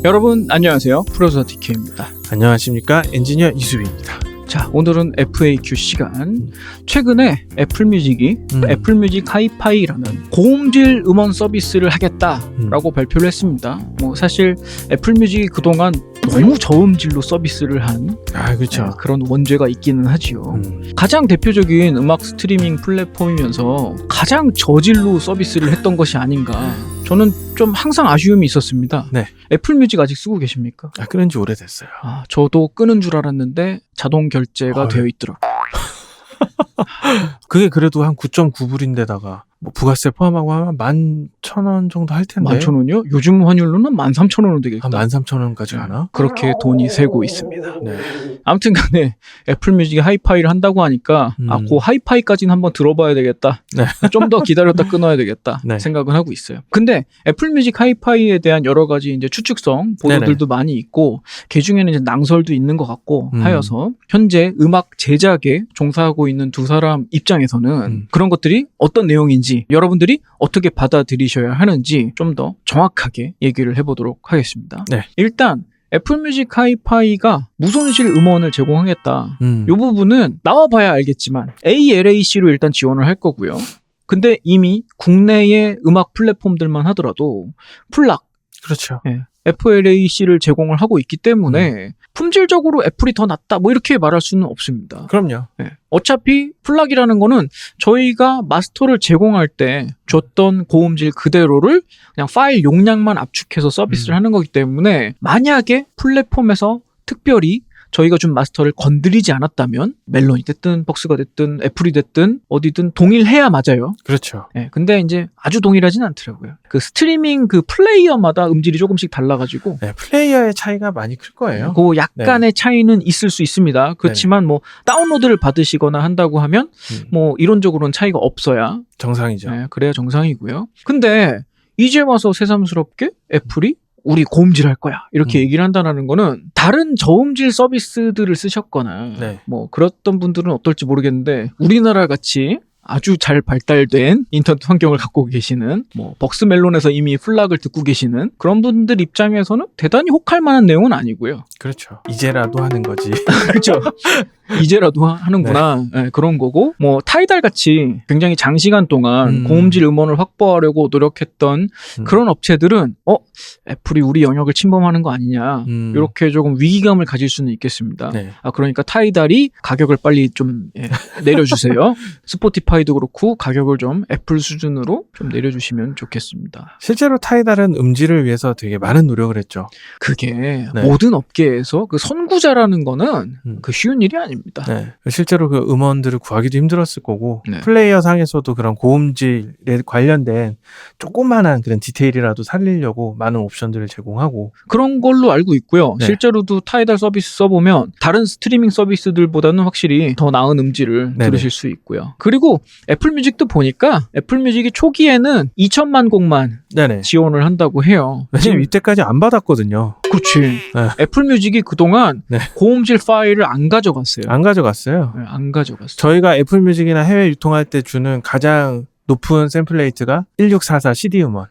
여러분 안녕하세요. 프로듀서 DK입니다. 안녕하십니까. 엔지니어 이수빈입니다. 자, 오늘은 FAQ 시간. 최근에 애플뮤직이 애플뮤직 하이파이라는 고음질 음원 서비스를 하겠다라고 발표를 했습니다. 뭐 사실 애플뮤직이 그동안 너무 저음질로 서비스를 한 그렇죠. 그런 원죄가 있기는 하지요. 가장 대표적인 음악 스트리밍 플랫폼이면서 가장 저질로 서비스를 했던 것이 아닌가. 저는 좀 항상 아쉬움이 있었습니다. 네. 애플뮤직 아직 쓰고 계십니까? 그런 지 오래됐어요. 저도 끄는 줄 알았는데 자동 결제가 되어 있더라고요. 그게 그래도 한 9.9불인데다가 뭐 부가세 포함하고 하면 11,000원 정도 할 텐데. 11,000원이요? 요즘 환율로는 13,000원은 되겠다. 한 13,000원까지 가나? 그렇게 돈이 새고 있습니다. 네. 아무튼 간에 애플뮤직이 하이파이를 한다고 하니까 그 하이파이까지는 한번 들어봐야 되겠다. 네. 좀 더 기다렸다 끊어야 되겠다. 네. 생각은 하고 있어요. 근데 애플뮤직 하이파이에 대한 여러 가지 이제 추측성 보도들도 많이 있고 그중에는 이제 낭설도 있는 것 같고 하여서 현재 음악 제작에 종사하고 있는 두 사람 입장에서는 그런 것들이 어떤 내용인지 여러분들이 어떻게 받아들이셔야 하는지 좀 더 정확하게 얘기를 해보도록 하겠습니다. 네. 일단 애플뮤직 하이파이가 무손실 음원을 제공하겠다. 이 부분은 나와봐야 알겠지만 ALAC로 일단 지원을 할 거고요. 근데 이미 국내의 음악 플랫폼들만 하더라도 플락, 그렇죠. FLAC를 제공을 하고 있기 때문에 품질적으로 애플이 더 낫다 뭐 이렇게 말할 수는 없습니다. 그럼요. 어차피 플락이라는 거는 저희가 마스터를 제공할 때 줬던 고음질 그대로를 그냥 파일 용량만 압축해서 서비스를 하는 거기 때문에 만약에 플랫폼에서 특별히 저희가 준 마스터를 건드리지 않았다면 멜론이 됐든 벅스가 됐든 애플이 됐든 어디든 동일해야 맞아요. 그렇죠. 근데 이제 아주 동일하진 않더라고요. 그 스트리밍 그 플레이어마다 음질이 조금씩 달라가지고 플레이어의 차이가 많이 클 거예요. 그 약간의 차이는 있을 수 있습니다. 그렇지만 뭐 다운로드를 받으시거나 한다고 하면 뭐 이론적으로는 차이가 없어야 정상이죠. 그래야 정상이고요. 근데 이제 와서 새삼스럽게 애플이 우리 고음질 할 거야 이렇게 얘기를 한다는 거는 다른 저음질 서비스들을 쓰셨거나 뭐 그랬던 분들은 어떨지 모르겠는데 우리나라 같이 아주 잘 발달된 인터넷 환경을 갖고 계시는 뭐 벅스멜론에서 이미 플락을 듣고 계시는 그런 분들 입장에서는 대단히 혹할 만한 내용은 아니고요. 그렇죠. 이제라도 하는 거지. 그렇죠. 이제라도 하는구나. 그런 거고 뭐 타이달 같이 굉장히 장시간 동안 고음질 음원을 확보하려고 노력했던 그런 업체들은 애플이 우리 영역을 침범하는 거 아니냐 이렇게 조금 위기감을 가질 수는 있겠습니다. 그러니까 타이달이 가격을 빨리 좀 내려주세요. 스포티파이도 그렇고 가격을 좀 애플 수준으로 좀 내려주시면 좋겠습니다. 실제로 타이달은 음질을 위해서 되게 많은 노력을 했죠. 그게 모든 업계에서 그 선구자라는 거는 그 쉬운 일이 아닙니다. 실제로 그 음원들을 구하기도 힘들었을 거고 플레이어 상에서도 그런 고음질에 관련된 조그만한 그런 디테일이라도 살리려고 많은 옵션들을 제공하고 그런 걸로 알고 있고요. 실제로도 타이달 서비스 써보면 다른 스트리밍 서비스들보다는 확실히 더 나은 음질을 들으실 수 있고요. 그리고 애플뮤직도 보니까 애플뮤직이 초기에는 2천만 곡만 지원을 한다고 해요. 지금 이때까지 안 받았거든요. 그렇지. 애플뮤직이 그동안 고음질 파일을 안 가져갔어요. 안 가져갔어요. 안 가져갔어요. 저희가 애플뮤직이나 해외 유통할 때 주는 가장 높은 샘플레이트가 1644 CD 음원.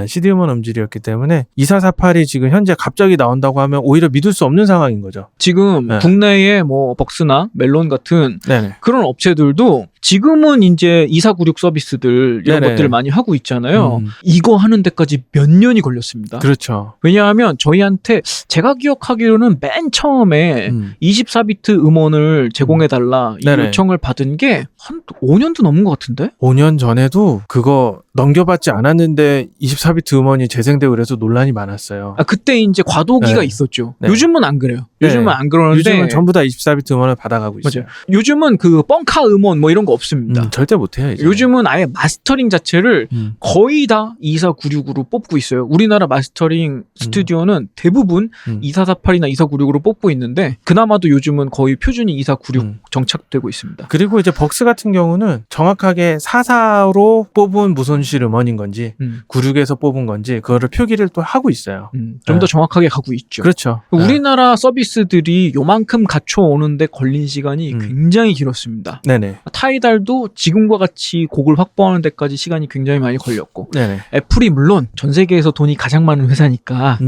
CD 음원 음질이었기 때문에 2448이 지금 현재 갑자기 나온다고 하면 오히려 믿을 수 없는 상황인 거죠. 지금 국내에 뭐 벅스나 멜론 같은 그런 업체들도 지금은 이제 2496 서비스들 이런 것들을 많이 하고 있잖아요. 이거 하는 데까지 몇 년이 걸렸습니다. 그렇죠. 왜냐하면 저희한테 제가 기억하기로는 맨 처음에 24비트 음원을 제공해달라 이 요청을 받은 게 한 5년도 넘은 것 같은데? 5년 전에도 그거 넘겨받지 않았는데 24비트 음원이 재생되고 그래서 논란이 많았어요. 그때 이제 과도기가 있었죠. 요즘은 안 그래요. 요즘은 안 그러는데 요즘은 전부 다 24비트 음원을 받아가고 있어요. 맞아요. 요즘은 그 뻥카 음원 뭐 이런 거 없습니다. 절대 못해요. 이제. 요즘은 아예 마스터링 자체를 거의 다 2496으로 뽑고 있어요. 우리나라 마스터링 스튜디오는 대부분 2448이나 2496으로 뽑고 있는데 그나마도 요즘은 거의 표준이 2496 정착되고 있습니다. 그리고 이제 벅스 같은 경우는 정확하게 44로 뽑은 무손실 음원인 건지 96에서 뽑은 건지 그거를 표기를 또 하고 있어요. 좀 더 정확하게 가고 있죠. 그렇죠. 우리나라 서비스 서비스들이 요만큼 갖춰오는데 걸린 시간이 굉장히 길었습니다. 네네. 타이달도 지금과 같이 곡을 확보하는 데까지 시간이 굉장히 많이 걸렸고 네네. 애플이 물론 전 세계에서 돈이 가장 많은 회사니까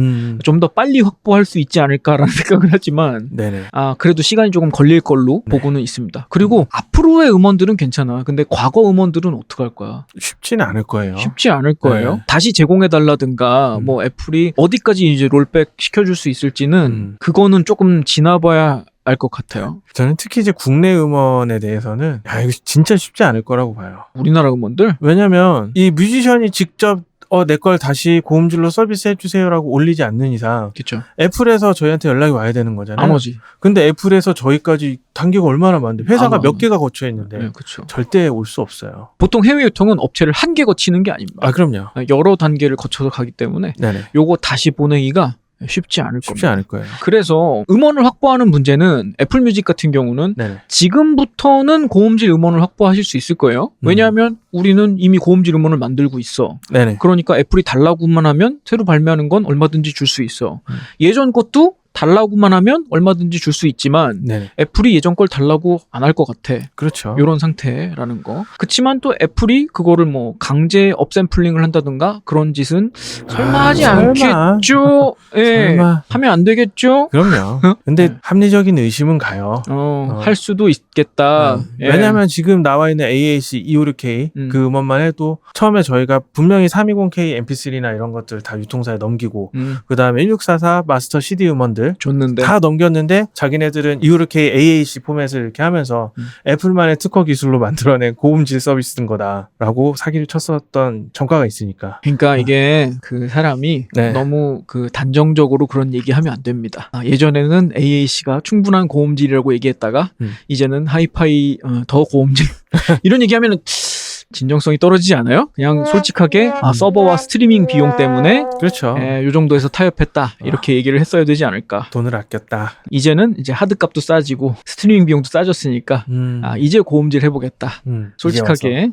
좀 더 빨리 확보할 수 있지 않을까라는 생각을 하지만 네네. 그래도 시간이 조금 걸릴 걸로 보고는 있습니다. 그리고 앞으로의 음원들은 괜찮아. 근데 과거 음원들은 어떡할 거야? 쉽지는 않을 거예요. 쉽지 않을 거예요. 네. 다시 제공해달라든가 뭐 애플이 어디까지 이제 롤백 시켜줄 수 있을지는 그거는 조금 지나봐야 알 것 같아요. 저는 특히 이제 국내 음원에 대해서는 이거 진짜 쉽지 않을 거라고 봐요. 우리나라 음원들? 왜냐면 이 뮤지션이 직접 내 걸 다시 고음질로 서비스 해주세요라고 올리지 않는 이상 그렇죠. 애플에서 저희한테 연락이 와야 되는 거잖아요. 안 오지. 근데 애플에서 저희까지 단계가 얼마나 많은데 회사가 몇 개가 거쳐 있는데 네, 그렇죠. 절대 올 수 없어요. 보통 해외 유통은 업체를 한 개 거치는 게 아닙니다. 그럼요. 여러 단계를 거쳐서 가기 때문에 네네. 요거 다시 보내기가 쉽지 않을 겁니다. 쉽지 않을 거예요. 그래서 음원을 확보하는 문제는 애플 뮤직 같은 경우는 네네. 지금부터는 고음질 음원을 확보하실 수 있을 거예요. 왜냐하면 우리는 이미 고음질 음원을 만들고 있어. 네네. 그러니까 애플이 달라고만 하면 새로 발매하는 건 얼마든지 줄 수 있어. 예전 것도 달라고만 하면 얼마든지 줄 수 있지만 네네. 애플이 예전 걸 달라고 안 할 것 같아. 그렇죠. 이런 상태라는 거. 그치만 또 애플이 그거를 뭐 강제 업샘플링을 한다든가 그런 짓은 설마 하지 않겠죠? 예. 설마. 하면 안 되겠죠? 그럼요. 근데 합리적인 의심은 가요. 할 수도 있겠다. 예. 왜냐하면 지금 나와 있는 AAC 256K 그 음원만 해도 처음에 저희가 분명히 320K MP3나 이런 것들 다 유통사에 넘기고 그 다음에 1644 마스터 CD 음원들 줬는데 다 넘겼는데 자기네들은 256K AAC 포맷을 이렇게 하면서 애플만의 특허 기술로 만들어낸 고음질 서비스인 거다라고 사기를 쳤었던 전과가 있으니까. 그러니까 이게 그 사람이 네. 너무 그 단정적으로 그런 얘기하면 안 됩니다. 예전에는 AAC가 충분한 고음질이라고 얘기했다가 이제는 하이파이 더 고음질 이런 얘기하면은 진정성이 떨어지지 않아요? 그냥 솔직하게 서버와 스트리밍 비용 때문에 그렇죠. 이 정도에서 타협했다 이렇게 얘기를 했어야 되지 않을까. 돈을 아꼈다. 이제는 이제 하드값도 싸지고 스트리밍 비용도 싸졌으니까 이제 고음질 해보겠다. 솔직하게.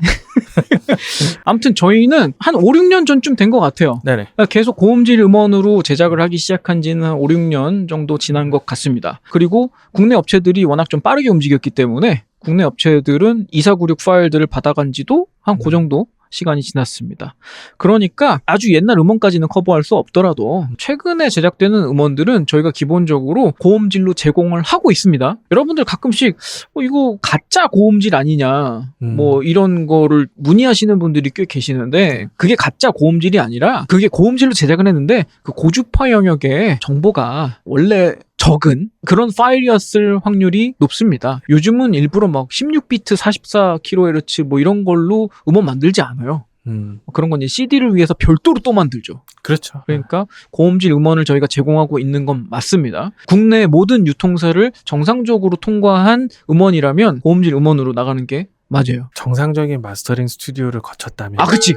아무튼 저희는 한 5, 6년 전쯤 된 것 같아요. 네네. 계속 고음질 음원으로 제작을 하기 시작한 지는 한 5, 6년 정도 지난 것 같습니다. 그리고 국내 업체들이 워낙 좀 빠르게 움직였기 때문에 국내 업체들은 2496 파일들을 받아간 지도 한 그 정도 시간이 지났습니다. 그러니까 아주 옛날 음원까지는 커버할 수 없더라도 최근에 제작되는 음원들은 저희가 기본적으로 고음질로 제공을 하고 있습니다. 여러분들 가끔씩 이거 가짜 고음질 아니냐 뭐 이런 거를 문의하시는 분들이 꽤 계시는데 그게 가짜 고음질이 아니라 그게 고음질로 제작을 했는데 그 고주파 영역의 정보가 원래 적은 그런 파일이었을 확률이 높습니다. 요즘은 일부러 막 16비트 44kHz 뭐 이런 걸로 음원 만들지 않아요. 그런 건 이제 CD를 위해서 별도로 또 만들죠. 그렇죠. 그러니까 고음질 음원을 저희가 제공하고 있는 건 맞습니다. 국내 모든 유통사를 정상적으로 통과한 음원이라면 고음질 음원으로 나가는 게 맞아요. 정상적인 마스터링 스튜디오를 거쳤다면. 그치.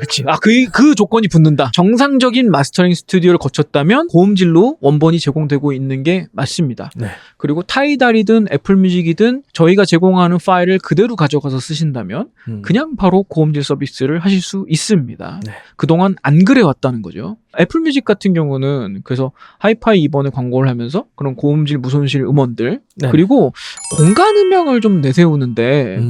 그 조건이 붙는다. 정상적인 마스터링 스튜디오를 거쳤다면 고음질로 원본이 제공되고 있는 게 맞습니다. 네. 그리고 타이달이든 애플뮤직이든 저희가 제공하는 파일을 그대로 가져가서 쓰신다면 그냥 바로 고음질 서비스를 하실 수 있습니다. 네. 그동안 안 그래왔다는 거죠. 애플뮤직 같은 경우는 그래서 하이파이 이번에 광고를 하면서 그런 고음질 무손실 음원들 네. 그리고 공간 음향을 좀 내세우는데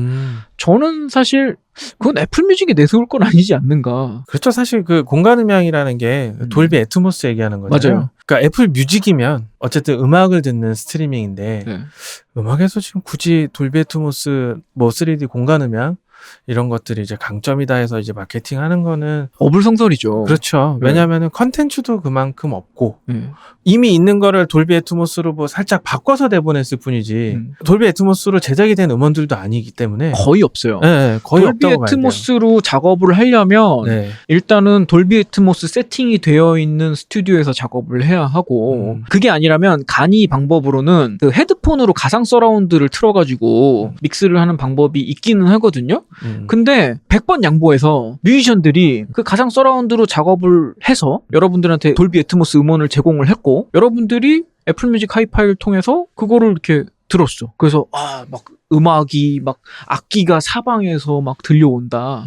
저는 사실 그건 애플뮤직이 내세울 건 아니지 않는가. 그렇죠. 사실 그 공간 음향이라는 게 돌비 애트모스 얘기하는 거잖아요. 맞아요. 그러니까 애플 뮤직이면 어쨌든 음악을 듣는 스트리밍인데 네. 음악에서 지금 굳이 돌비 애트모스 뭐 3D 공간 음향 이런 것들이 이제 강점이다 해서 이제 마케팅하는 거는 어불성설이죠. 그렇죠. 네. 왜냐하면은 컨텐츠도 그만큼 없고 네. 이미 있는 거를 돌비 애트모스로 뭐 살짝 바꿔서 내보냈을 뿐이지 돌비 애트모스로 제작이 된 음원들도 아니기 때문에 거의 없어요. 네, 거의 돌비 없다고 봐야 돼요. 애트모스로 작업을 하려면 네. 일단은 돌비 애트모스 세팅이 되어 있는 스튜디오에서 작업을 해야 하고 그게 아니라면 간이 방법으로는 그 헤드폰으로 가상 서라운드를 틀어가지고 믹스를 하는 방법이 있기는 하거든요. 근데 100번 양보해서 뮤지션들이 그 가상 서라운드로 작업을 해서 여러분들한테 돌비 애트모스 음원을 제공을 했고 여러분들이 애플뮤직 하이파이를 통해서 그거를 이렇게 들었어. 그래서 막 음악이 막 악기가 사방에서 막 들려온다.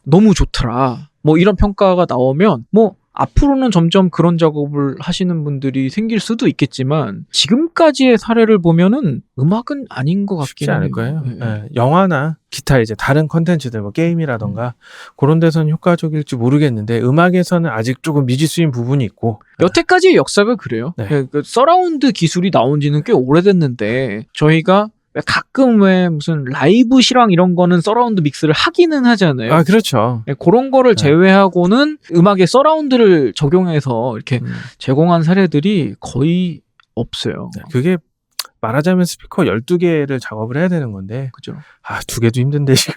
너무 좋더라. 뭐 이런 평가가 나오면 뭐 앞으로는 점점 그런 작업을 하시는 분들이 생길 수도 있겠지만 지금까지의 사례를 보면은 음악은 아닌 것 쉽지 같긴 않을 해요. 거예요. 네. 예, 영화나 기타 이제 다른 컨텐츠들 뭐 게임이라던가 그런 데서는 효과적일지 모르겠는데 음악에서는 아직 조금 미지수인 부분이 있고 여태까지의 역사가 그래요. 네. 그 서라운드 기술이 나온 지는 꽤 오래됐는데 저희가 가끔 왜 무슨 라이브 실황 이런 거는 서라운드 믹스를 하기는 하잖아요. 아 그렇죠. 그런 거를 네. 제외하고는 음악에 서라운드를 적용해서 이렇게 제공한 사례들이 거의 없어요. 네, 그게 말하자면 스피커 12개를 작업을 해야 되는 건데 그죠. 아 2개도 힘든데 지금.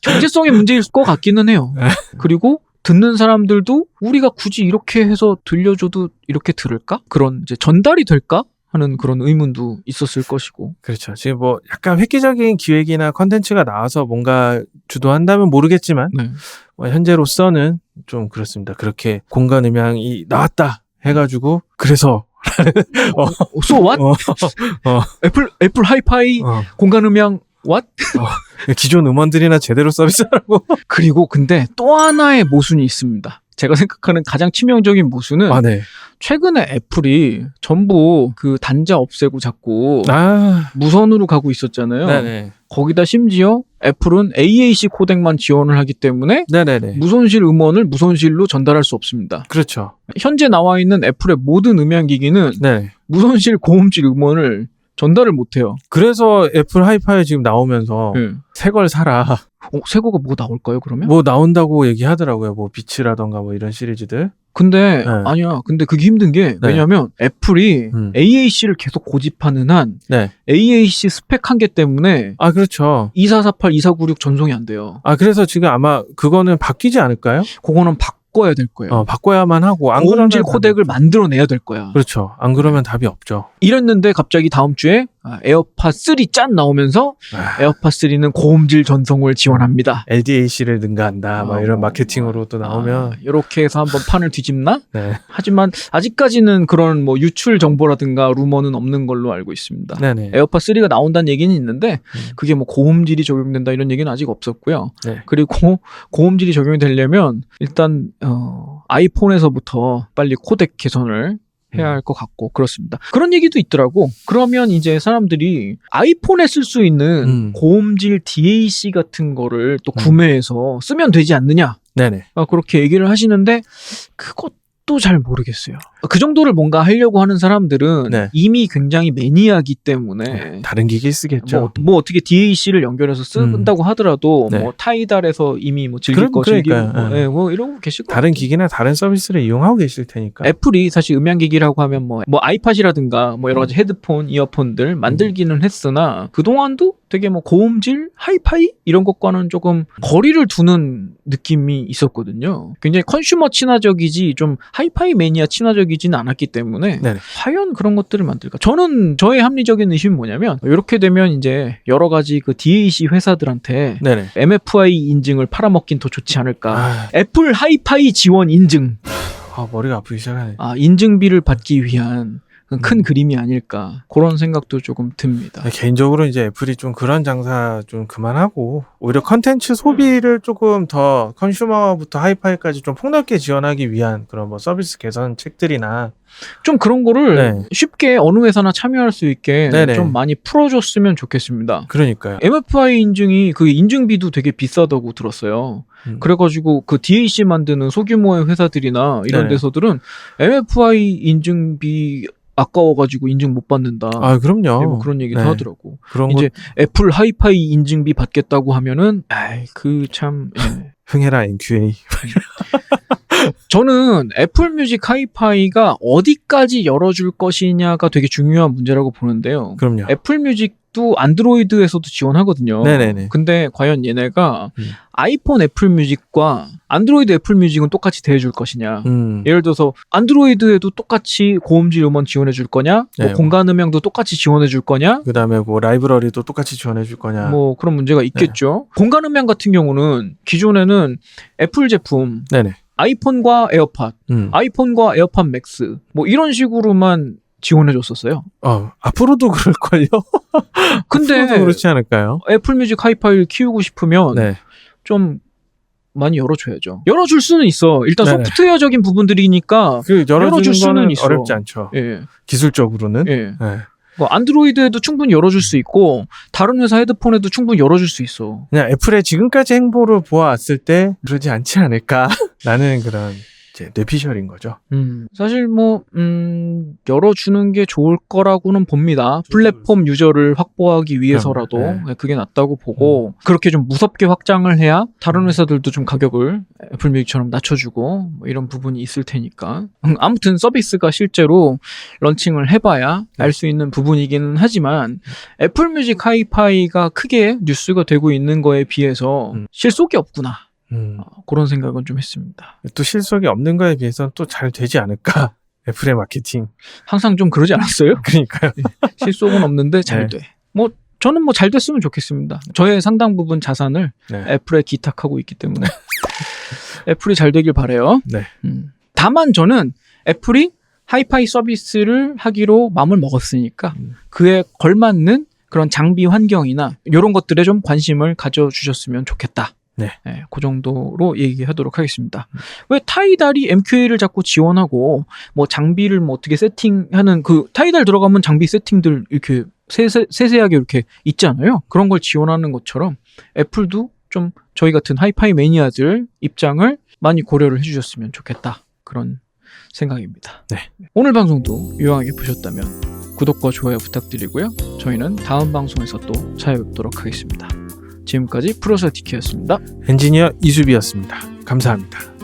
경제성의 문제일 것 같기는 해요. 그리고 듣는 사람들도 우리가 굳이 이렇게 해서 들려줘도 이렇게 들을까? 그런 이제 전달이 될까? 하는 그런 의문도 있었을 것이고. 그렇죠. 지금 뭐 약간 획기적인 기획이나 컨텐츠가 나와서 뭔가 주도한다면 모르겠지만 네. 뭐 현재로서는 좀 그렇습니다. 그렇게 공간 음향이 나왔다 해가지고 그래서 So what? 애플 하이파이 공간 음향 what? 기존 음원들이나 제대로 서비스하라고. 그리고 근데 또 하나의 모순이 있습니다. 제가 생각하는 가장 치명적인 모순은 아, 네. 최근에 애플이 전부 그 단자 없애고 자꾸 무선으로 가고 있었잖아요. 네네. 거기다 심지어 애플은 AAC 코덱만 지원을 하기 때문에 네네네. 무선실 음원을 무선실로 전달할 수 없습니다. 그렇죠. 현재 나와 있는 애플의 모든 음향기기는 네. 무선실 고음질 음원을 전달을 못해요. 그래서 애플 하이파이 지금 나오면서 네. 새 걸 사라. 새 거가 뭐 나올까요, 그러면? 뭐 나온다고 얘기하더라고요. 뭐 비치라던가 뭐 이런 시리즈들. 근데 네. 아니야. 근데 그게 힘든 게 네. 왜냐면 애플이 AAC를 계속 고집하는 한 네. AAC 스펙 한계 때문에 아, 그렇죠. 2448, 2496 전송이 안 돼요. 아, 그래서 지금 아마 그거는 바뀌지 않을까요? 그거는 바꿔야 될 거예요. 바꿔야만 하고 안 고음질 그러면 코덱을 만들어내야 될 거야. 그렇죠. 안 그러면 답이 없죠. 이랬는데 갑자기 다음 주에 에어팟 3 짠 나오면서 에어팟 3는 고음질 전송을 지원합니다. LDAC를 능가한다. 막 이런 마케팅으로 또 나오면 이렇게 해서 한번 판을 뒤집나? 네. 하지만 아직까지는 그런 뭐 유출 정보라든가 루머는 없는 걸로 알고 있습니다. 네네. 에어팟 3가 나온다는 얘기는 있는데 그게 뭐 고음질이 적용된다 이런 얘기는 아직 없었고요. 네. 그리고 고음질이 적용이 되려면 일단 아이폰에서부터 빨리 코덱 개선을 해야 할 것 같고 그렇습니다. 그런 얘기도 있더라고. 그러면 이제 사람들이 아이폰에 쓸 수 있는 고음질 DAC 같은 거를 또 구매해서 쓰면 되지 않느냐. 네네. 그렇게 얘기를 하시는데 그것도 잘 모르겠어요. 그 정도를 뭔가 하려고 하는 사람들은 네. 이미 굉장히 매니아이기 때문에 다른 기기 쓰겠죠. 뭐 어떻게 DAC를 연결해서 쓴다고 하더라도 네. 뭐 타이달에서 이미 뭐 즐길 거 즐기고 뭐 이러고 계실 거 다른 기기나 다른 서비스를 이용하고 계실 테니까. 애플이 사실 음향기기라고 하면 뭐 아이팟이라든가 뭐 여러 가지 헤드폰, 이어폰들 만들기는 했으나 그동안도 되게 뭐 고음질, 하이파이 이런 것과는 조금 거리를 두는 느낌이 있었거든요. 굉장히 컨슈머 친화적이지 좀 하이파이 매니아 친화적이지는 않았기 때문에 네네. 과연 그런 것들을 만들까? 저의 합리적인 의심은 뭐냐면 이렇게 되면 이제 여러 가지 그 DAC 회사들한테 네네. MFI 인증을 팔아먹긴 더 좋지 않을까? 애플 하이파이 지원 인증. 머리가 아프기 시작하네. 인증비를 받기 위한 큰 그림이 아닐까 그런 생각도 조금 듭니다. 개인적으로 이제 애플이 좀 그런 장사 좀 그만하고 오히려 컨텐츠 소비를 조금 더 컨슈머부터 하이파이까지 좀 폭넓게 지원하기 위한 그런 뭐 서비스 개선 책들이나 좀 그런 거를 쉽게 어느 회사나 참여할 수 있게 좀 많이 풀어줬으면 좋겠습니다. 그러니까요. MFI 인증이 그 인증비도 되게 비싸다고 들었어요. 그래가지고 그 DAC 만드는 소규모의 회사들이나 이런 데서들은 MFI 인증비 아까워가지고 인증 못 받는다. 그럼요. 뭐 그런 얘기도 하더라고. 그런 이제 애플 하이파이 인증비 받겠다고 하면은, 참. 흥해라 NQA. 저는 애플 뮤직 하이파이가 어디까지 열어줄 것이냐가 되게 중요한 문제라고 보는데요. 그럼요. 애플 뮤직도 안드로이드에서도 지원하거든요. 네네네. 근데 과연 얘네가 아이폰 애플 뮤직과 안드로이드 애플 뮤직은 똑같이 대해줄 것이냐. 예를 들어서 안드로이드에도 똑같이 고음질 음원 지원해줄 거냐, 뭐 공간 음향도 똑같이 지원해줄 거냐, 그 다음에 뭐 라이브러리도 똑같이 지원해줄 거냐, 뭐 그런 문제가 있겠죠. 공간 음향 같은 경우는 기존에는 애플 제품, 아이폰과 에어팟, 아이폰과 에어팟 맥스, 뭐 이런 식으로만 지원해줬었어요. 앞으로도 그럴걸요? 근데 앞으로도 그렇지 않을까요? 애플 뮤직 하이파이를 키우고 싶으면 좀 많이 열어줘야죠. 열어줄 수는 있어. 일단 네네. 소프트웨어적인 부분들이니까 그 열어줄 열어줄 수는 수는 있어. 어렵지 않죠. 예. 기술적으로는. 예. 네. 뭐 안드로이드에도 충분히 열어줄 수 있고 다른 회사 헤드폰에도 충분히 열어줄 수 있어. 그냥 애플의 지금까지 행보를 보아왔을 때 그러지 않지 않을까라는 그런 이제 뇌피셜인 거죠. 사실 뭐 열어주는 게 좋을 거라고는 봅니다. 플랫폼 유저를 확보하기 위해서라도 네. 그게 낫다고 보고 그렇게 좀 무섭게 확장을 해야 다른 회사들도 좀 가격을 애플뮤직처럼 낮춰주고 뭐 이런 부분이 있을 테니까 아무튼 서비스가 실제로 런칭을 해봐야 알 수 있는 부분이기는 하지만 애플뮤직 하이파이가 크게 뉴스가 되고 있는 거에 비해서 실속이 없구나. 그런 생각은 좀 했습니다. 또 실속이 없는 거에 비해서는 또 잘 되지 않을까. 애플의 마케팅. 항상 좀 그러지 않았어요? 그러니까요. 실속은 없는데 잘 돼. 뭐 저는 뭐 잘 됐으면 좋겠습니다. 저의 상당 부분 자산을 네. 애플에 기탁하고 있기 때문에 애플이 잘 되길 바래요. 네. 다만 저는 애플이 하이파이 서비스를 하기로 마음을 먹었으니까 그에 걸맞는 그런 장비 환경이나 이런 것들에 좀 관심을 가져주셨으면 좋겠다. 네. 네, 그 정도로 얘기하도록 하겠습니다. 왜 타이달이 MQA를 자꾸 지원하고 뭐 장비를 뭐 어떻게 세팅하는 그 타이달 들어가면 장비 세팅들 이렇게 세세하게 이렇게 있잖아요. 그런 걸 지원하는 것처럼 애플도 좀 저희 같은 하이파이 매니아들 입장을 많이 고려를 해주셨으면 좋겠다. 그런 생각입니다. 네. 오늘 방송도 유용하게 보셨다면 구독과 좋아요 부탁드리고요. 저희는 다음 방송에서 또 찾아뵙도록 하겠습니다. 지금까지 프로사티키였습니다. 엔지니어 이수비였습니다. 감사합니다.